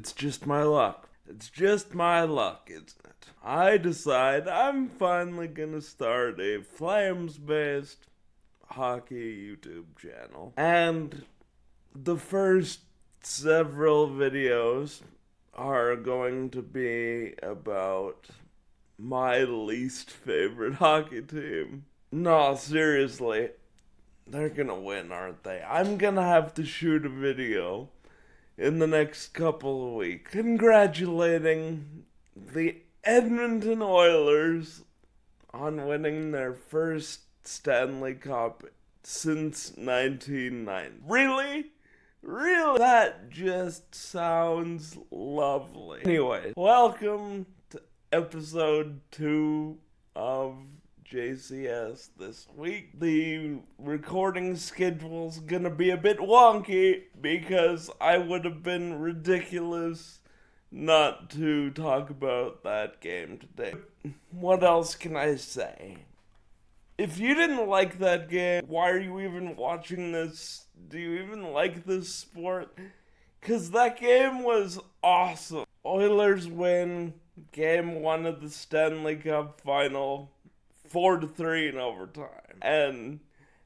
It's just my luck. It's just my luck, isn't it? I decide I'm finally gonna start a Flames-based hockey YouTube channel. And the first several videos are going to be about my least favorite hockey team. No, seriously. They're gonna win, aren't they? I'm gonna have to shoot a video in the next couple of weeks congratulating the Edmonton Oilers on winning their first Stanley Cup since 1990. Really? Really? That just sounds lovely. Anyway, welcome to episode 2 of JCS this week. The recording schedule's gonna be a bit wonky because I would have been ridiculous not to talk about that game today. What else can I say? If you didn't like that game, why are you even watching this? Do you even like this sport? 'Cause that game was awesome. Oilers win game 1 of the Stanley Cup Final 4-3 in overtime. And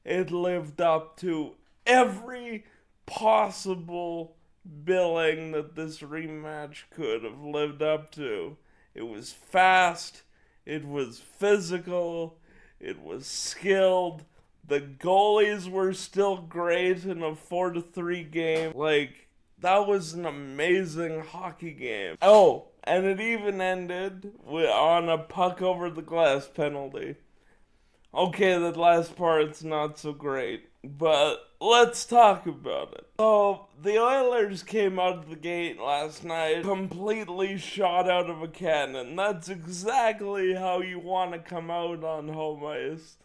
it lived up to every possible billing that this rematch could have lived up to. It was fast, it was physical, it was skilled. The goalies were still great in a 4-3 game. That was an amazing hockey game. Oh, and it even ended on a puck over the glass penalty. Okay, that last part's not so great, but let's talk about it. So, the Oilers came out of the gate last night completely shot out of a cannon. That's exactly how you want to come out on home ice.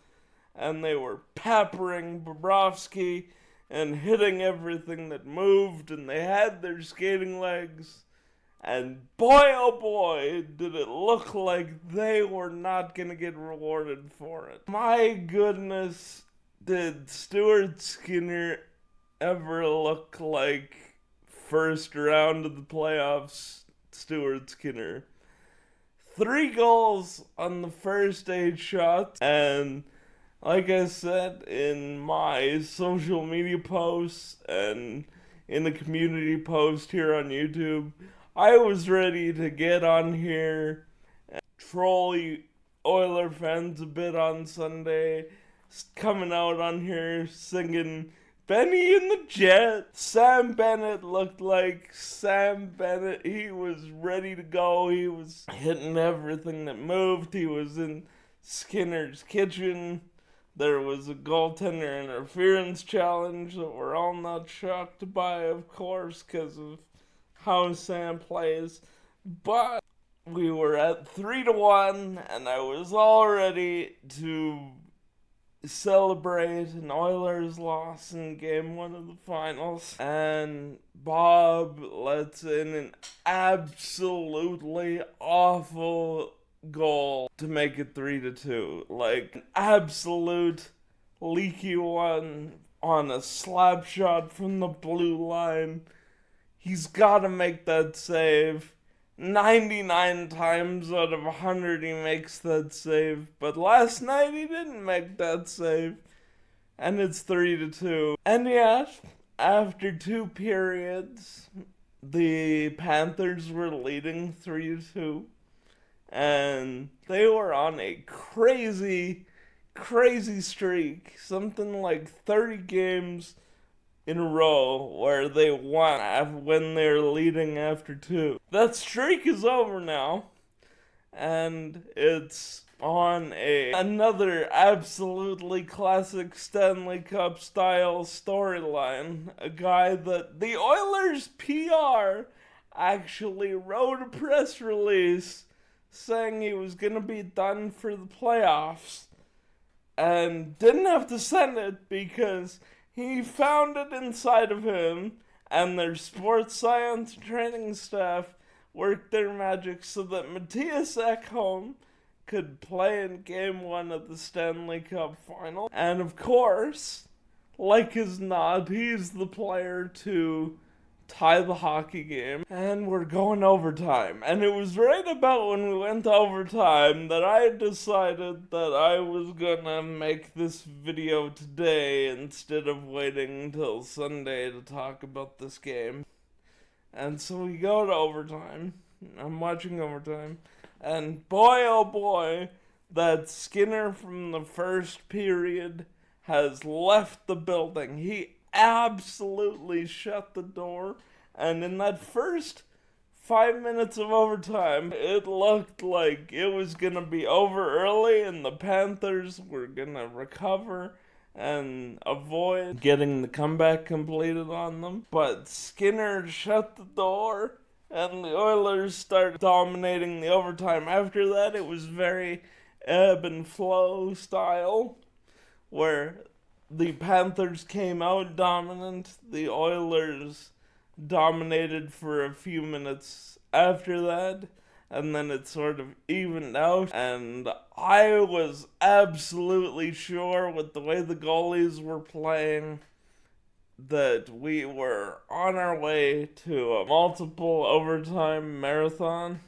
And they were peppering Bobrovsky and hitting everything that moved, and they had their skating legs. And boy, oh boy, did it look like they were not going to get rewarded for it. My goodness, did Stuart Skinner ever look like first round of the playoffs Stuart Skinner? 3 goals on the first 8 shots, and like I said in my social media posts and in the community post here on YouTube, I was ready to get on here and troll you Oiler fans a bit on Sunday, coming out on here singing Benny and the Jet. Sam Bennett looked like Sam Bennett. He was ready to go. He was hitting everything that moved. He was in Skinner's kitchen. There was a goaltender interference challenge that we're all not shocked by, of course, because of how Sam plays. But we were at 3-1, and I was all ready to celebrate an Oilers loss in game 1 of the finals. And Bob lets in an absolutely awful goal to make it 3-2. Like an absolute leaky one on a slap shot from the blue line. He's got to make that save. 99 times out of 100 he makes that save. But last night he didn't make that save. And it's 3-2. And yet, after 2 periods, the Panthers were leading 3-2. And they were on a crazy streak. Something like 30 games in a row where they won when they're leading after 2. That streak is over now. And it's on another absolutely classic Stanley Cup style storyline. A guy that the Oilers PR actually wrote a press release saying he was going to be done for the playoffs, and didn't have to send it because he found it inside of him, and their sports science training staff worked their magic so that Matthias Ekholm could play in game 1 of the Stanley Cup Final. And of course, like as not, he's the player to tie the hockey game, and we're going overtime. And it was right about when we went to overtime that I decided that I was gonna make this video today instead of waiting until Sunday to talk about this game. And so we go to overtime. I'm watching overtime, and boy oh boy, that Skinner from the first period has left the building. He absolutely shut the door, and in that first 5 minutes of overtime, it looked like it was gonna be over early and the Panthers were gonna recover and avoid getting the comeback completed on them. But Skinner shut the door and the Oilers started dominating the overtime. After that, it was very ebb and flow style, where the Panthers came out dominant, the Oilers dominated for a few minutes after that, and then it sort of evened out. And I was absolutely sure with the way the goalies were playing that we were on our way to a multiple overtime marathon,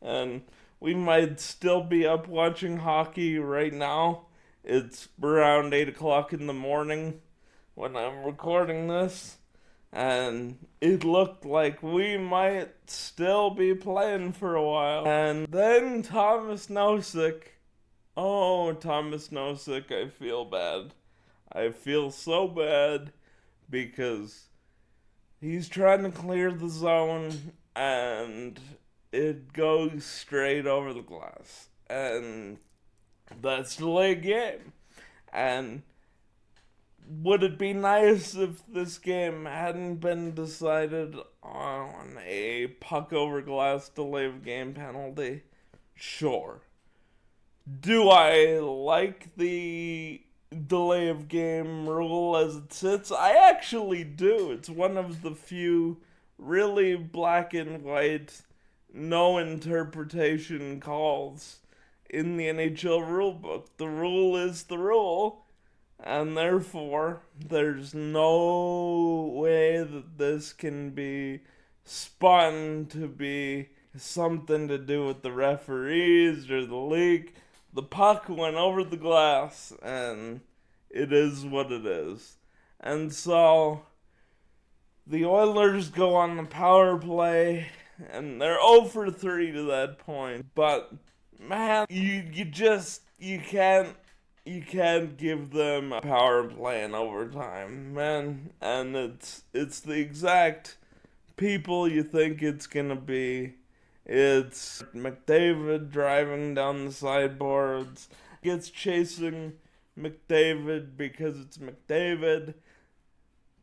and we might still be up watching hockey right now. It's around 8 o'clock in the morning when I'm recording this, and it looked like we might still be playing for a while. And then Thomas Nosek, I feel bad. I feel so bad because he's trying to clear the zone and it goes straight over the glass. And that's delayed game. And would it be nice if this game hadn't been decided on a puck over glass delay of game penalty? Sure. Do I like the delay of game rule as it sits? I actually do. It's one of the few really black and white, no interpretation calls in the NHL rulebook. The rule is the rule, and therefore there's no way that this can be spun to be something to do with the referees or the league. The puck went over the glass, and it is what it is. And so the Oilers go on the power play, and they're 0 for 3 to that point. But man, you can't give them a power play in overtime, man. And it's the exact people you think it's gonna be. It's McDavid driving down the sideboards, gets chasing McDavid because it's McDavid.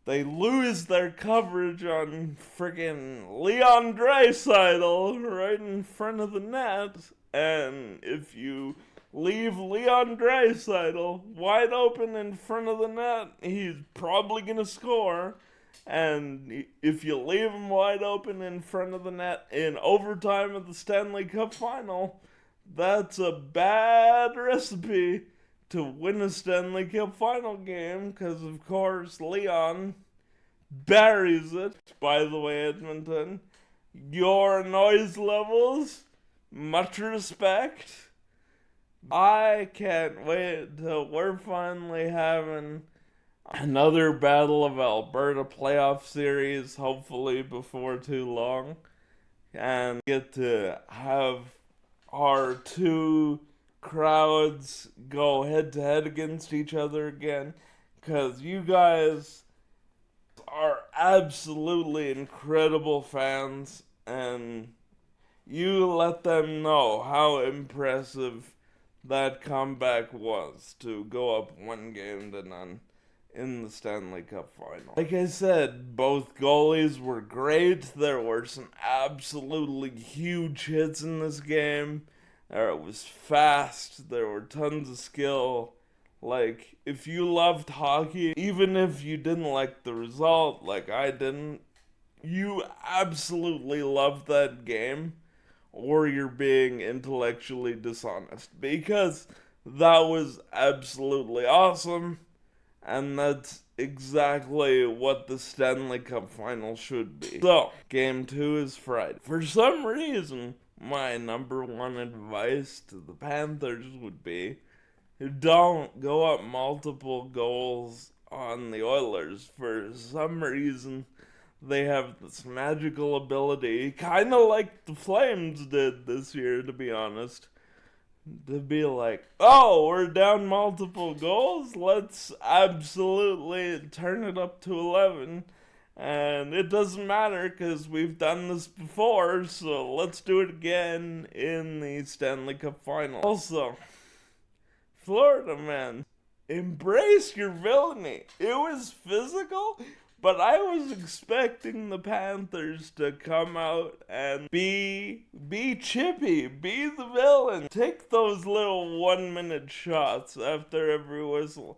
They lose their coverage on friggin' Leon Draisaitl right in front of the net. And if you leave Leon Draisaitl wide open in front of the net, he's probably gonna score. And if you leave him wide open in front of the net in overtime of the Stanley Cup Final, that's a bad recipe to win a Stanley Cup Final game, because of course Leon buries it. By the way, Edmonton, your noise levels, much respect. I can't wait till we're finally having another Battle of Alberta playoff series, hopefully before too long, and get to have our two crowds go head to head against each other again, because you guys are absolutely incredible fans, and you let them know how impressive that comeback was to go up 1-0 in the Stanley Cup Final. Like I said, both goalies were great. There were some absolutely huge hits in this game. It was fast. There were tons of skill. Like, if you loved hockey, even if you didn't like the result, like I didn't, you absolutely loved that game, or you're being intellectually dishonest, because that was absolutely awesome. And that's exactly what the Stanley Cup Final should be. So, Game 2 is Friday. For some reason, my number one advice to the Panthers would be, don't go up multiple goals on the Oilers. For some reason, they have this magical ability, kind of like the Flames did this year, to be honest, to be like, oh, we're down multiple goals, let's absolutely turn it up to 11. And it doesn't matter because we've done this before, so let's do it again in the Stanley Cup Final. Also, Florida, man, embrace your villainy. It was physical, but I was expecting the Panthers to come out and be chippy, be the villain. Take those little 1-minute shots after every whistle.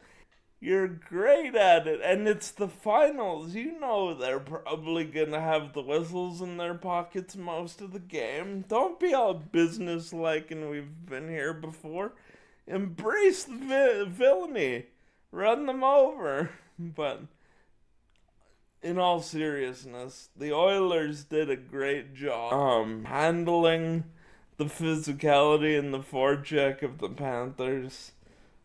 You're great at it, and it's the finals. You know they're probably gonna have the whistles in their pockets most of the game. Don't be all business-like and we've been here before. Embrace the villainy. Run them over. But in all seriousness, the Oilers did a great job handling the physicality and the forecheck of the Panthers.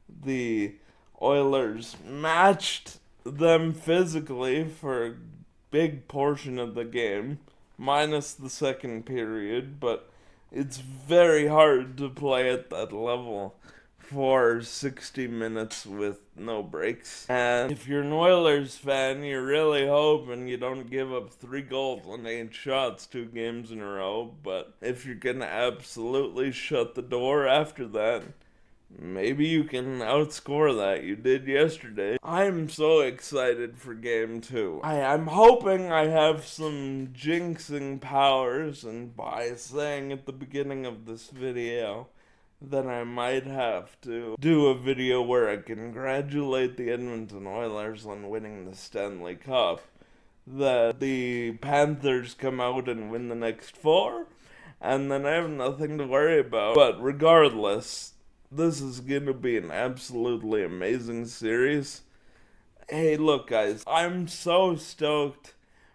The Oilers matched them physically for a big portion of the game, minus the second period, but it's very hard to play at that level for 60 minutes with no breaks. And if you're an Oilers fan, you're really hoping you don't give up 3 goals on 8 shots 2 games in a row. But if you're gonna absolutely shut the door after that, maybe you can outscore that. You did yesterday. I'm so excited for Game 2. I'm hoping I have some jinxing powers, and by saying at the beginning of this video, then I might have to do a video where I congratulate the Edmonton Oilers on winning the Stanley Cup, that the Panthers come out and win the next 4, and then I have nothing to worry about. But regardless, this is going to be an absolutely amazing series. Hey, look, guys, I'm so stoked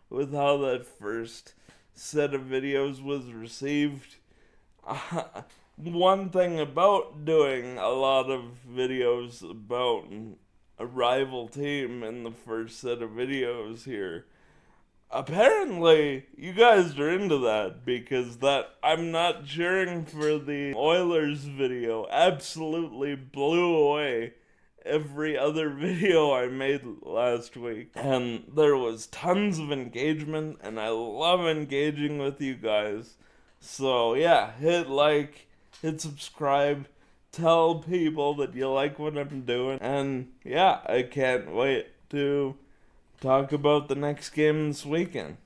with how that first set of videos was received. One thing about doing a lot of videos about a rival team in the first set of videos here, apparently you guys are into that, because that I'm not cheering for the Oilers video absolutely blew away every other video I made last week. And there was tons of engagement, and I love engaging with you guys. So yeah, hit like, hit subscribe, tell people that you like what I'm doing, and yeah, I can't wait to talk about the next game this weekend.